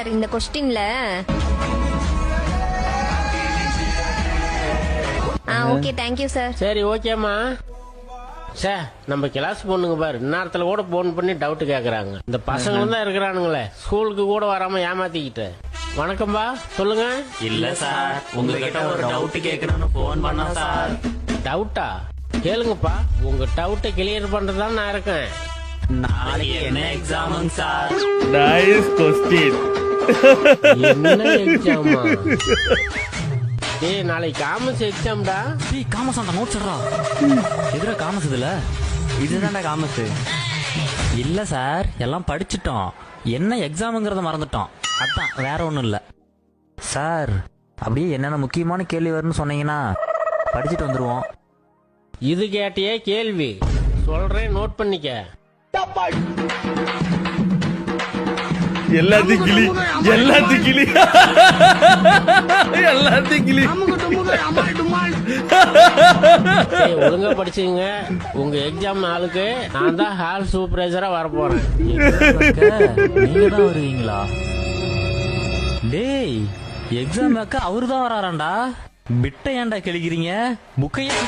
Sir இந்த கொஸ்டின்ல okay thank you sir. சரி ஓகேம்மா. சே நம்ம கிளாஸ் பொண்ணுங்க பாரு இந்நேரத்துல கூட போன் பண்ணி டவுட் கேக்குறாங்க. இந்த பசங்களும் தான் இருக்கிறானுங்களே ஸ்கூலுக்கு கூட வராம ஏமாத்திக்கிட்டு. வணக்கம்பா சொல்லுங்க. இல்ல சார், உங்ககிட்ட ஒரு டவுட் கேட்கணும்னு போன் பண்ணா சார். டவுட்டா? கேளுங்கப்பா. உங்க டவுட்டை கிளியர் பண்றதுதான் நான் இருக்கேன். நாளைக்கு என்ன எக்ஸாமுங்க சார்? Nice question. என்ன எக்ஸாமா? டேய் நாளைக்கு காமர்ஸ் எக்ஸாம்டா. டேய் காமர்ஸ் அந்த நோட்ஸ் எடுறா. எதுடா காமர்ஸ் இதுல? இதுதான்டா காமர்ஸ். இல்ல சார், எல்லாம் படிச்சிட்டோம். என்ன எக்ஸாம்ங்கறத மறந்துட்டோம். அதான் வேற ஒண்ணும் இல்ல. சார், அப்படியே என்னென்ன முக்கியமான கேள்வி வரும்னு சொன்னீங்கன்னா படிச்சுட்டு வந்துருவோம். இது கேட்டியே கேள்வி. சொல்றேன் நோட் பண்ணிக்க. எல்லாத்தையும் கிளி எல்லாத்தையும் கிளி எல்லாத்தையும் கிளி. ஏய், ஒழுங்கா படிச்சுங்க. உங்க எக்ஸாம் நாளுக்கு நான் தான் ஹால் சூப்பர்வைசரா வர போறேன். நீங்க தான் வருவீங்களா? டேய் எக்ஸாம் வைக்க அவரு தான் வராராண்டா. பிட்ட ஏன்டா கிழிக்கிறீங்க? புக்கையே